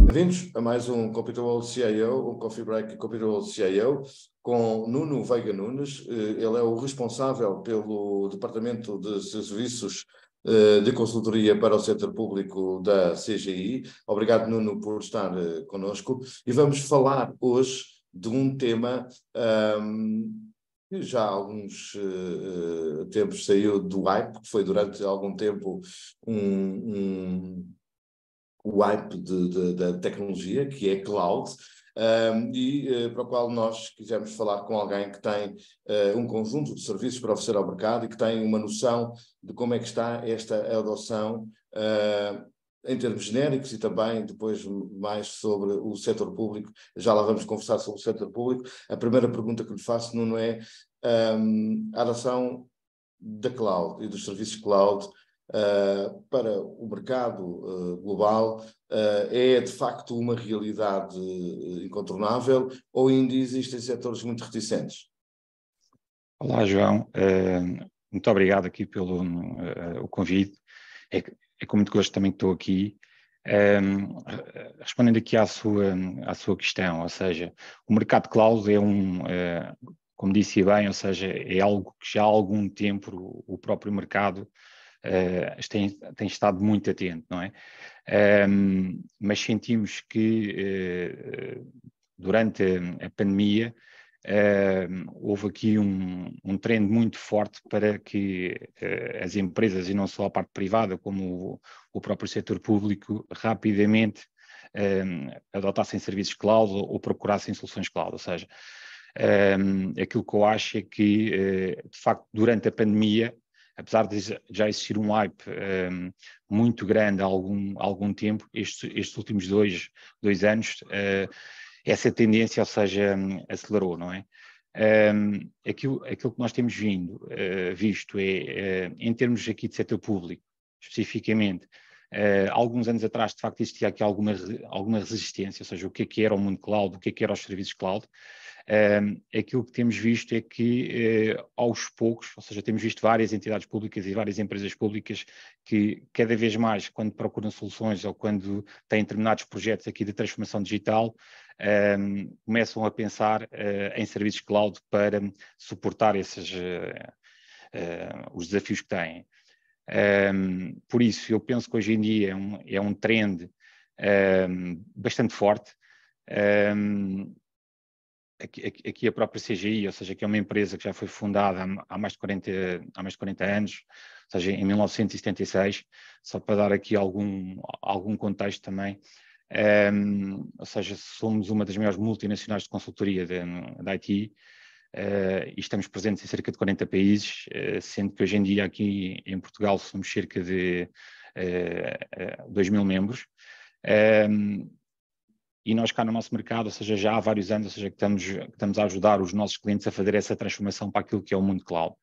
Bem-vindos a mais um Computer World CIO, um Coffee Break Computer World CIO, com Nuno Veiga Nunes. Ele é o responsável pelo Departamento de Serviços de Consultoria para o Setor Público da CGI. Obrigado, Nuno, por estar connosco. E vamos falar hoje de um tema que já há alguns tempos saiu do hype, que foi durante algum tempo o hype da tecnologia, que é cloud, para o qual nós quisemos falar com alguém que tem um conjunto de serviços para oferecer ao mercado e que tem uma noção de como é que está esta adoção em termos genéricos e também depois mais sobre o setor público. Já lá vamos conversar sobre o setor público. A primeira pergunta que lhe faço, Nuno, é a adoção da cloud e dos serviços cloud para o mercado global é de facto uma realidade incontornável ou ainda existem setores muito reticentes? Olá, João. Muito obrigado aqui pelo o convite. É com muito gosto também que estou aqui. Respondendo aqui à sua questão, ou seja, o mercado cloud é como disse bem, ou seja, é algo que já há algum tempo o próprio mercado tem estado muito atento, não é? Mas sentimos que durante a pandemia houve aqui um trend muito forte para que as empresas, e não só a parte privada, como o próprio setor público, rapidamente adotassem serviços cloud ou procurassem soluções cloud. Ou seja, aquilo que eu acho é que, de facto, durante a pandemia, apesar de já existir um hype muito grande há algum tempo, estes últimos dois anos, essa tendência, ou seja, acelerou, não é? Aquilo que nós temos visto é, em termos aqui de setor público, especificamente, alguns anos atrás, de facto, existia aqui alguma resistência, ou seja, o que era o mundo cloud, o que eram os serviços cloud. Aquilo que temos visto é que, aos poucos, ou seja, temos visto várias entidades públicas e várias empresas públicas que, cada vez mais, quando procuram soluções ou quando têm determinados projetos aqui de transformação digital, começam a pensar em serviços cloud para suportar os desafios que têm. Por isso, eu penso que hoje em dia é um trend bastante forte. Aqui a própria CGI, ou seja, que é uma empresa que já foi fundada há mais de 40 anos, ou seja, em 1976, só para dar aqui algum contexto também, ou seja, somos uma das maiores multinacionais de consultoria da IT, e estamos presentes em cerca de 40 países, sendo que hoje em dia aqui em Portugal somos cerca de 2.000 membros. E nós cá no nosso mercado, ou seja, já há vários anos, ou seja, que estamos a ajudar os nossos clientes a fazer essa transformação para aquilo que é o mundo cloud.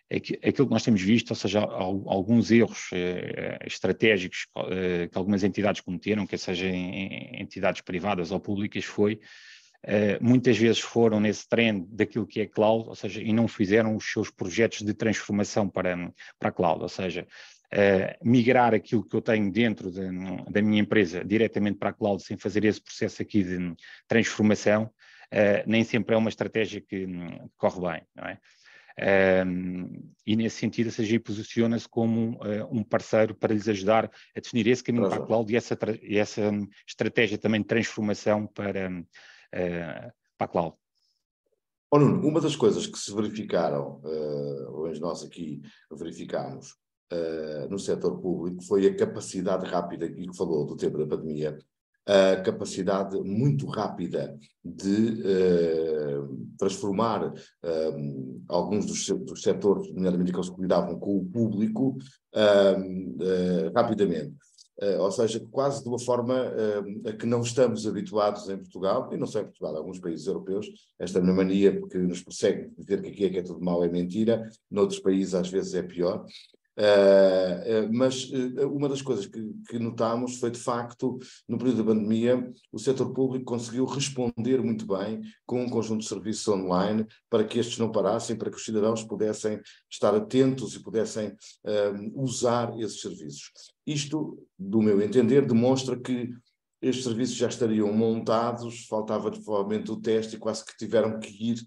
Aquilo que nós temos visto, ou seja, alguns erros estratégicos que algumas entidades cometeram, quer sejam entidades privadas ou públicas, muitas vezes foram nesse trend daquilo que é cloud, ou seja, e não fizeram os seus projetos de transformação para a cloud, ou seja, migrar aquilo que eu tenho dentro da minha empresa diretamente para a cloud sem fazer esse processo aqui de transformação, nem sempre é uma estratégia que corre bem, não é? E nesse sentido a CGI posiciona-se como um parceiro para lhes ajudar a definir esse caminho para a cloud e essa estratégia também de transformação para a cloud. Nuno, uma das coisas que se verificaram, hoje nós aqui verificámos no setor público, foi a capacidade rápida, e que falou do tempo da pandemia, a capacidade muito rápida de transformar alguns dos setores, nomeadamente aqueles que lidavam com o público, rapidamente. Ou seja, quase de uma forma a que não estamos habituados em Portugal, e não só em Portugal, em alguns países europeus, esta mania que nos persegue dizer que aqui é que é tudo mau é mentira, noutros países às vezes é pior. Mas uma das coisas que notámos foi, de facto, no período da pandemia, o setor público conseguiu responder muito bem com um conjunto de serviços online para que estes não parassem, para que os cidadãos pudessem estar atentos e pudessem usar esses serviços. Isto, do meu entender, demonstra que estes serviços já estariam montados, faltava provavelmente o teste e quase que tiveram que ir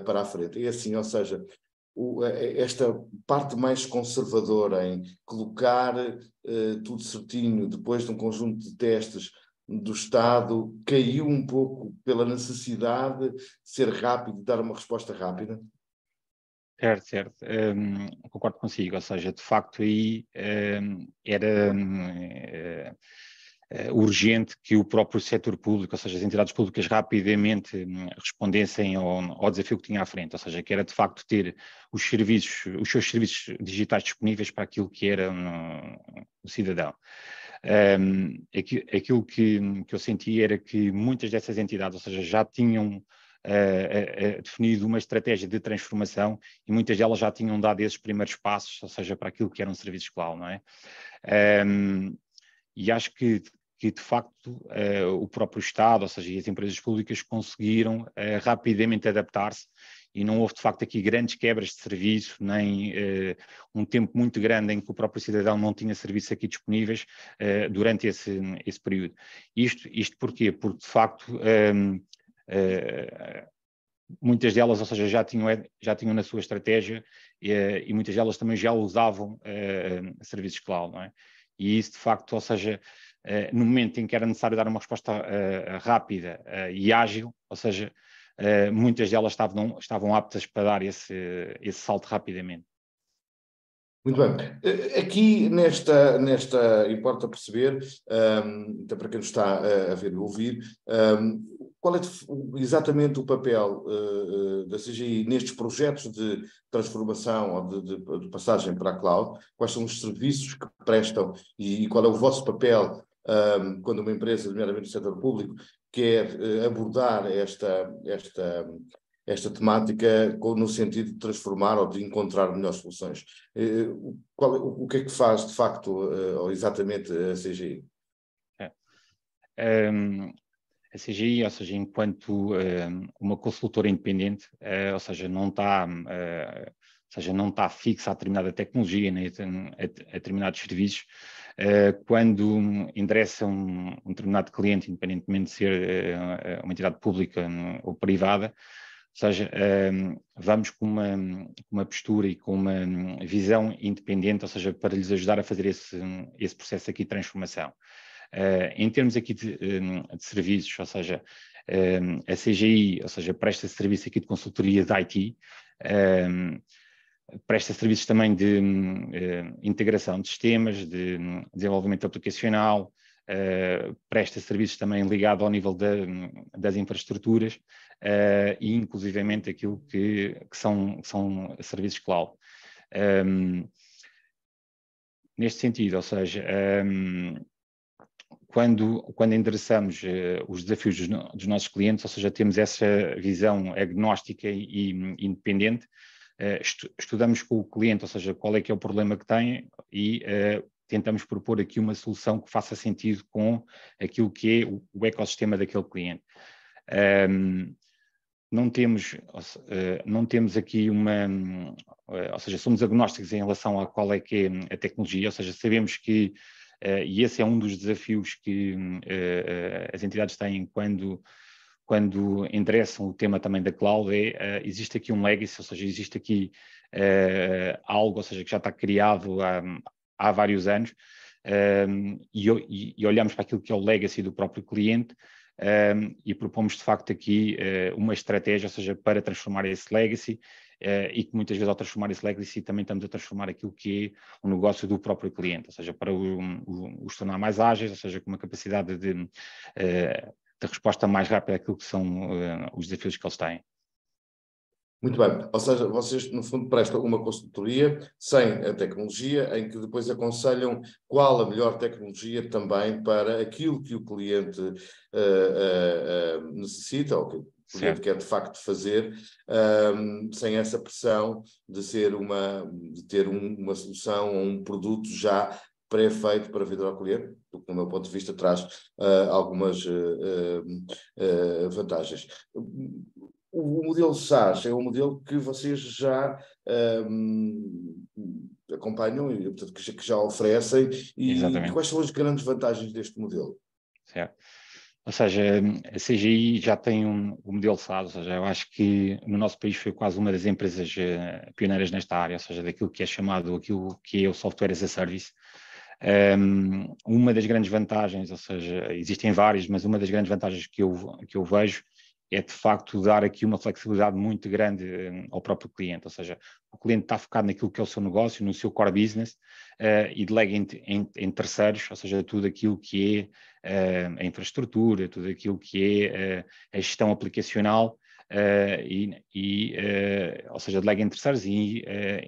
para a frente. E assim, ou seja, esta parte mais conservadora em colocar tudo certinho depois de um conjunto de testes do Estado caiu um pouco pela necessidade de ser rápido, de dar uma resposta rápida? Certo, certo. Concordo consigo, ou seja, de facto aí era urgente que o próprio setor público, ou seja, as entidades públicas rapidamente respondessem ao desafio que tinha à frente, ou seja, que era de facto ter os seus serviços digitais disponíveis para aquilo que era o cidadão. Aquilo que eu senti era que muitas dessas entidades, ou seja, já tinham definido uma estratégia de transformação e muitas delas já tinham dado esses primeiros passos, ou seja, para aquilo que eram serviços cloud, não é? E acho que de facto o próprio Estado, ou seja, e as empresas públicas conseguiram rapidamente adaptar-se e não houve de facto aqui grandes quebras de serviço, nem um tempo muito grande em que o próprio cidadão não tinha serviços aqui disponíveis durante esse período. Isto porquê? Porque de facto muitas delas, ou seja, já tinham na sua estratégia e muitas delas também já usavam serviços cloud, não é? E isso, de facto, ou seja, no momento em que era necessário dar uma resposta rápida e ágil, ou seja, muitas delas estavam aptas para dar esse salto rapidamente. Muito bem. Aqui importa perceber, até para quem nos está a ver e ouvir, qual é exatamente o papel da CGI nestes projetos de transformação ou de passagem para a cloud? Quais são os serviços que prestam e qual é o vosso papel quando uma empresa, nomeadamente do setor público, quer abordar esta temática no sentido de transformar ou de encontrar melhores soluções? O que é que faz, de facto, ou exatamente a CGI? A CGI, ou seja, enquanto uma consultora independente, ou seja, não está fixa a determinada tecnologia, nem a determinados serviços, quando endereça um determinado cliente, independentemente de ser uma entidade pública ou privada, ou seja, vamos com uma postura e com uma visão independente, ou seja, para lhes ajudar a fazer esse processo aqui de transformação. Em termos aqui de serviços, ou seja, a CGI, ou seja, presta serviço aqui de consultoria de IT, presta serviços também de integração de sistemas, de desenvolvimento aplicacional, presta serviços também ligado ao nível das infraestruturas e inclusivamente aquilo que são serviços cloud. Neste sentido, ou seja, quando endereçamos os desafios dos nossos clientes, ou seja, temos essa visão agnóstica e independente, estudamos com o cliente, ou seja, qual é que é o problema que tem e tentamos propor aqui uma solução que faça sentido com aquilo que é o ecossistema daquele cliente. Não temos aqui ou seja, somos agnósticos em relação a qual é que é a tecnologia, ou seja, sabemos que e esse é um dos desafios que as entidades têm quando endereçam o tema também da cloud, existe aqui um legacy, ou seja, existe aqui algo, ou seja, que já está criado há vários anos, e olhamos para aquilo que é o legacy do próprio cliente e propomos de facto aqui uma estratégia, ou seja, para transformar esse legacy, e que muitas vezes ao transformar esse legacy também estamos a transformar aquilo que é o negócio do próprio cliente, ou seja, para os tornar mais ágeis, ou seja, com uma capacidade de resposta mais rápida àquilo que são os desafios que eles têm. Muito bem, ou seja, vocês no fundo prestam uma consultoria sem a tecnologia, em que depois aconselham qual a melhor tecnologia também para aquilo que o cliente necessita, ou que o cliente certo. quer de facto fazer, sem essa pressão de ter uma solução ou um produto já pré-feito para vender ao cliente, o que, no meu ponto de vista, traz algumas vantagens. O modelo SaaS é um modelo que vocês já acompanham e, portanto, que já oferecem, e Exatamente. quais são as grandes vantagens deste modelo? Certo. Ou seja, a CGI já tem um modelo SaaS, ou seja, eu acho que no nosso país foi quase uma das empresas pioneiras nesta área, ou seja, daquilo que é chamado, aquilo que é o Software as a Service. Uma das grandes vantagens, ou seja, existem várias, mas uma das grandes vantagens que eu vejo é de facto dar aqui uma flexibilidade muito grande ao próprio cliente, ou seja, o cliente está focado naquilo que é o seu negócio, no seu core business, e delega em terceiros, ou seja, tudo aquilo que é a infraestrutura, tudo aquilo que é a gestão aplicacional, ou seja, delega em terceiros e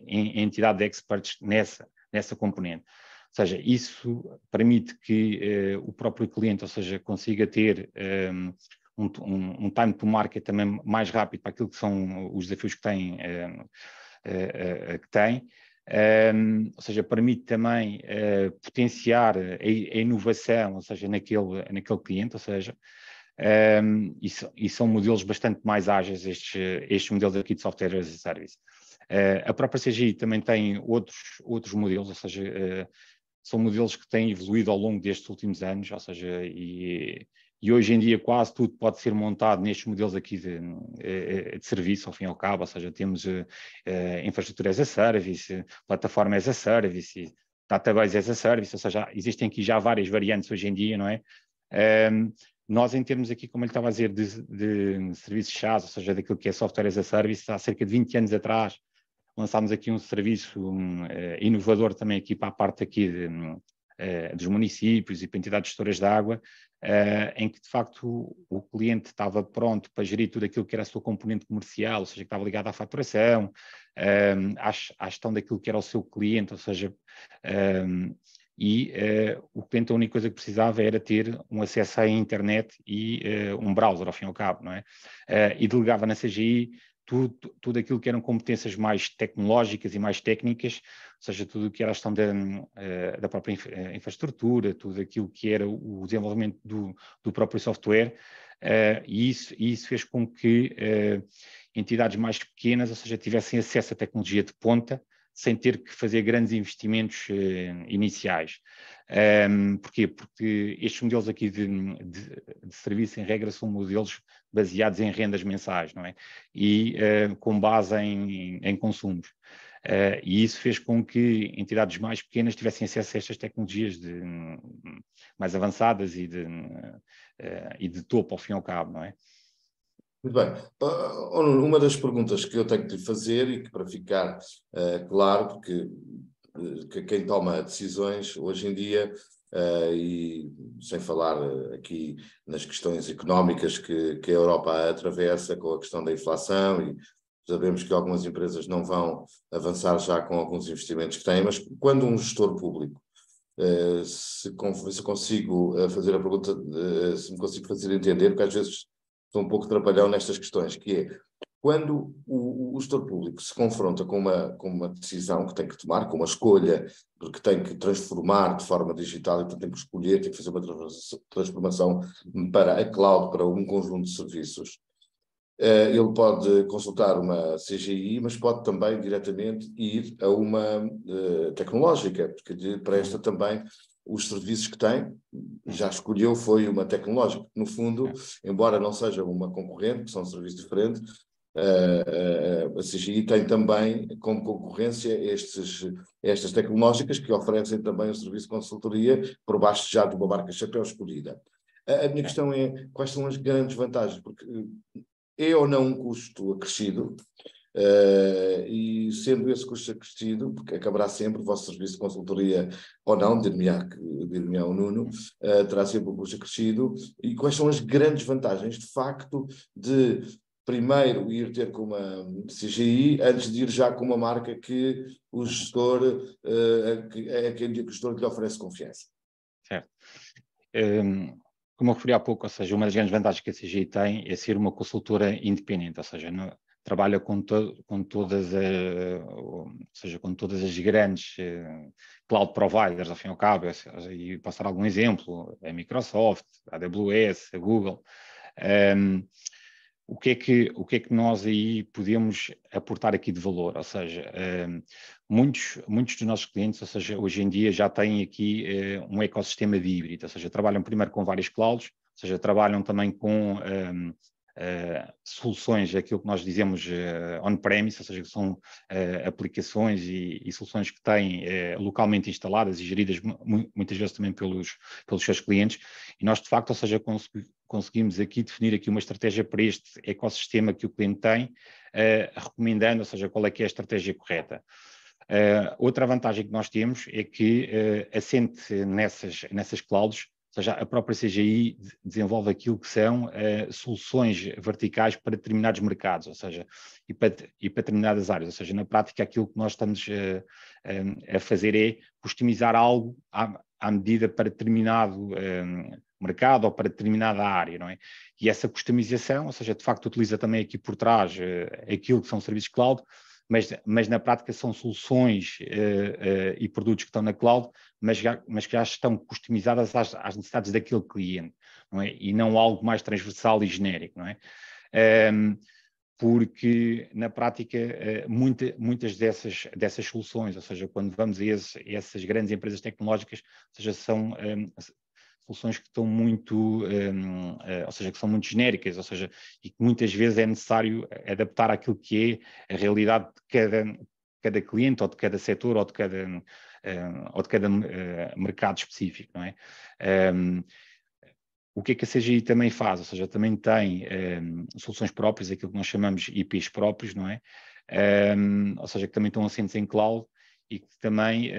em entidade de experts nessa componente. Ou seja, isso permite que o próprio cliente, ou seja, consiga ter um time to market também mais rápido para aquilo que são os desafios que tem. Ou seja, permite também potenciar a inovação, ou seja, naquele cliente, ou seja, e são modelos bastante mais ágeis estes modelos aqui de software as a service. A própria CGI também tem outros modelos, ou seja, são modelos que têm evoluído ao longo destes últimos anos, ou seja, e hoje em dia quase tudo pode ser montado nestes modelos aqui de serviço, ao fim e ao cabo, ou seja, temos infraestrutura as a service, plataforma as a service, database as a service, ou seja, existem aqui já várias variantes hoje em dia, não é? Nós, em termos aqui, como ele estava a dizer, de serviços SaaS, ou seja, daquilo que é software as a service, há cerca de 20 anos atrás, lançámos aqui um serviço inovador também aqui para a parte aqui dos municípios e para entidades gestoras de água, em que de facto o cliente estava pronto para gerir tudo aquilo que era a sua componente comercial, ou seja, que estava ligado à faturação, à gestão daquilo que era o seu cliente, ou seja, o cliente a única coisa que precisava era ter um acesso à internet e um browser, ao fim e ao cabo, não é? E delegava na CGI tudo aquilo que eram competências mais tecnológicas e mais técnicas, ou seja, tudo o que era a gestão da própria infraestrutura, tudo aquilo que era o desenvolvimento do próprio software, e isso fez com que entidades mais pequenas, ou seja, tivessem acesso à tecnologia de ponta, sem ter que fazer grandes investimentos iniciais. Porquê? Porque estes modelos aqui de serviço, em regra, são modelos baseados em rendas mensais, não é? E com base em consumos. E isso fez com que entidades mais pequenas tivessem acesso a estas tecnologias mais avançadas e de topo, ao fim e ao cabo, não é? Muito bem. Nuno, uma das perguntas que eu tenho que lhe fazer, e que para ficar claro, porque que quem toma decisões hoje em dia, e sem falar aqui nas questões económicas que a Europa atravessa com a questão da inflação, e sabemos que algumas empresas não vão avançar já com alguns investimentos que têm, mas quando um gestor público, se consigo fazer a pergunta, se me consigo fazer entender, porque às vezes estou um pouco trapalhão nestas questões, que é, quando o gestor público se confronta com uma decisão que tem que tomar, com uma escolha, porque tem que transformar de forma digital, e tem que escolher, tem que fazer uma transformação para a cloud, para um conjunto de serviços, ele pode consultar uma CGI, mas pode também diretamente ir a uma tecnológica, porque lhe presta também os serviços que tem. Já escolheu, foi uma tecnológica. No fundo, embora não seja uma concorrente, que são serviços diferentes, a CGI tem também como concorrência estas tecnológicas que oferecem também o serviço de consultoria por baixo já de uma marca chapéu escolhida. A minha questão é, quais são as grandes vantagens? Porque é ou não um custo acrescido, e sendo esse custo acrescido, porque acabará sempre o vosso serviço de consultoria ou não, dir-me-á o Nuno, terá sempre um custo acrescido, e quais são as grandes vantagens, de facto, de primeiro ir ter com uma CGI, antes de ir já com uma marca que o gestor, que o gestor lhe oferece confiança. Certo. como eu referi há pouco, ou seja, uma das grandes vantagens que a CGI tem é ser uma consultora independente, ou seja, trabalha com todas as grandes cloud providers, ao fim e ao cabo, e posso dar algum exemplo, a Microsoft, a AWS, a Google. O que é que nós aí podemos aportar aqui de valor? Ou seja, muitos dos nossos clientes, ou seja, hoje em dia já têm aqui um ecossistema de híbrido, ou seja, trabalham primeiro com vários clouds, ou seja, trabalham também com soluções, aquilo que nós dizemos on-premise, ou seja, que são aplicações e soluções que têm localmente instaladas e geridas muitas vezes também pelos seus clientes, e nós de facto, ou seja, conseguimos aqui definir aqui uma estratégia para este ecossistema que o cliente tem, recomendando, ou seja, qual é que é a estratégia correta. Outra vantagem que nós temos é que assente nessas clouds, ou seja, a própria CGI desenvolve aquilo que são soluções verticais para determinados mercados, ou seja, e para determinadas áreas. Ou seja, na prática, aquilo que nós estamos a fazer é customizar algo à medida para determinado mercado ou para determinada área, não é? E essa customização, ou seja, de facto, utiliza também aqui por trás aquilo que são serviços cloud, mas na prática são soluções e produtos que estão na cloud, mas que já estão customizadas às necessidades daquele cliente, não é? E não algo mais transversal e genérico, não é? Porque na prática muitas dessas soluções, ou seja, quando vamos a essas grandes empresas tecnológicas, ou seja, são soluções que estão muito, ou seja, que são muito genéricas, ou seja, e que muitas vezes é necessário adaptar àquilo que é a realidade de cada cliente, ou de cada setor, ou de cada mercado específico, não é? O que é que a CGI também faz? Ou seja, também tem soluções próprias, aquilo que nós chamamos IPs próprios, não é? Ou seja, que também estão assentes em cloud e que também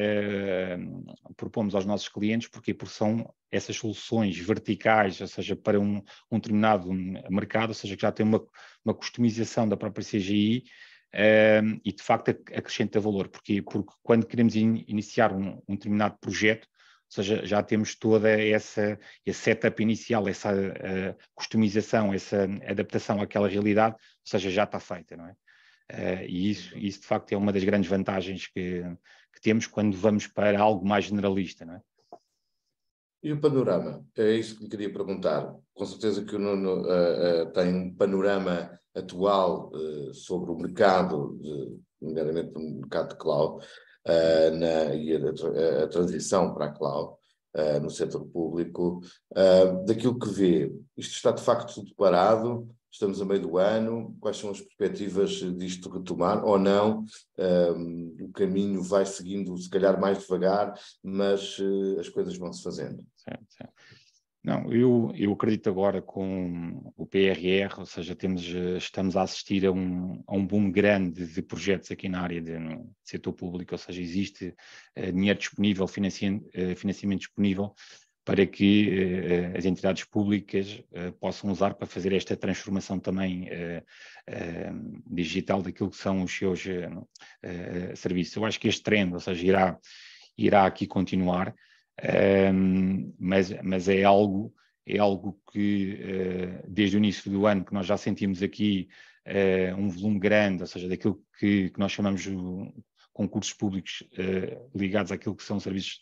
propomos aos nossos clientes, porque são essas soluções verticais, ou seja, para um determinado mercado, ou seja, que já tem uma customização da própria CGI e de facto acrescenta valor. Porquê? Porque quando queremos iniciar um determinado projeto, ou seja, já temos toda esse setup inicial, essa customização, essa adaptação àquela realidade, ou seja, já está feita, não é? E isso de facto é uma das grandes vantagens que temos quando vamos para algo mais generalista, não é? E o panorama? É isso que lhe queria perguntar. Com certeza que o Nuno tem um panorama atual sobre o mercado, nomeadamente o mercado de cloud, e a transição para a cloud no setor público. Daquilo que vê, isto está de facto tudo parado? Estamos a meio do ano, quais são as perspectivas disto retomar ou não? O caminho vai seguindo, se calhar, mais devagar, mas as coisas vão-se fazendo. Certo. Não, eu acredito agora com o PRR, ou seja, estamos a assistir a um boom grande de projetos aqui na área de setor público, ou seja, existe dinheiro disponível, financiamento disponível para que as entidades públicas possam usar para fazer esta transformação também digital daquilo que são os seus serviços. Eu acho que este trend, ou seja, irá aqui continuar, mas é algo que desde o início do ano que nós já sentimos aqui um volume grande, ou seja, daquilo que nós chamamos de concursos públicos ligados àquilo que são serviços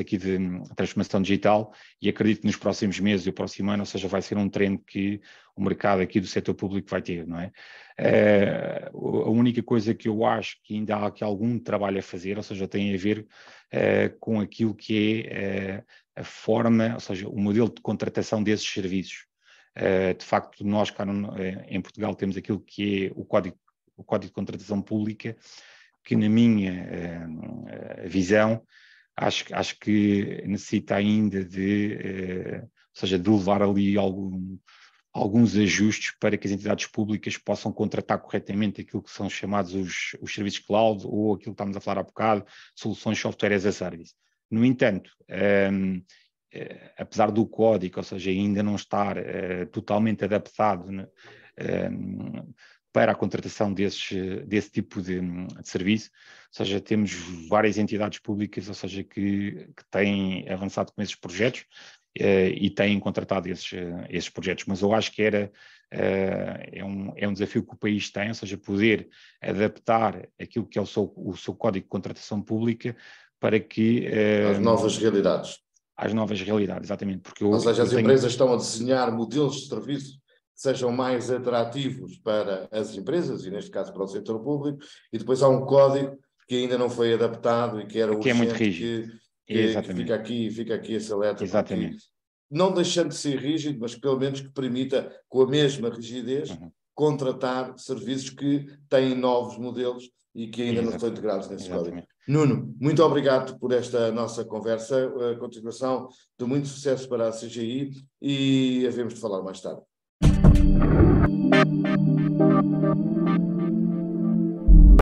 aqui de transformação digital, e acredito que nos próximos meses e o próximo ano, ou seja, vai ser um trend que o mercado aqui do setor público vai ter, não é? A única coisa que eu acho que ainda há aqui algum trabalho a fazer, ou seja, tem a ver com aquilo que é a forma, ou seja, o modelo de contratação desses serviços. De facto, nós cá em Portugal temos aquilo que é o Código de Contratação Pública, que na minha visão, acho que necessita ainda ou seja, de levar ali alguns ajustes para que as entidades públicas possam contratar corretamente aquilo que são chamados os serviços cloud, ou aquilo que estamos a falar há bocado, soluções software as a service. No entanto, apesar do código, ou seja, ainda não estar totalmente adaptado, né, para a contratação desse tipo de serviço, ou seja, temos várias entidades públicas, ou seja, que têm avançado com esses projetos, e têm contratado esses projetos. Mas eu acho que é um desafio que o país tem, ou seja, poder adaptar aquilo que é o seu código de contratação pública para que... Às novas realidades. Às novas realidades, exatamente. Porque ou seja, as empresas estão a desenhar modelos de serviço que sejam mais atrativos para as empresas, e neste caso para o setor público, e depois há um código que ainda não foi adaptado e que era urgente, é muito rígido. que fica aqui esse alerta. Exatamente. Porque, não deixando de ser rígido, mas pelo menos que permita, com a mesma rigidez, contratar serviços que têm novos modelos e que ainda não estão integrados nesse código. Nuno, muito obrigado por esta nossa conversa, a continuação de muito sucesso para a CGI e havemos de falar mais tarde.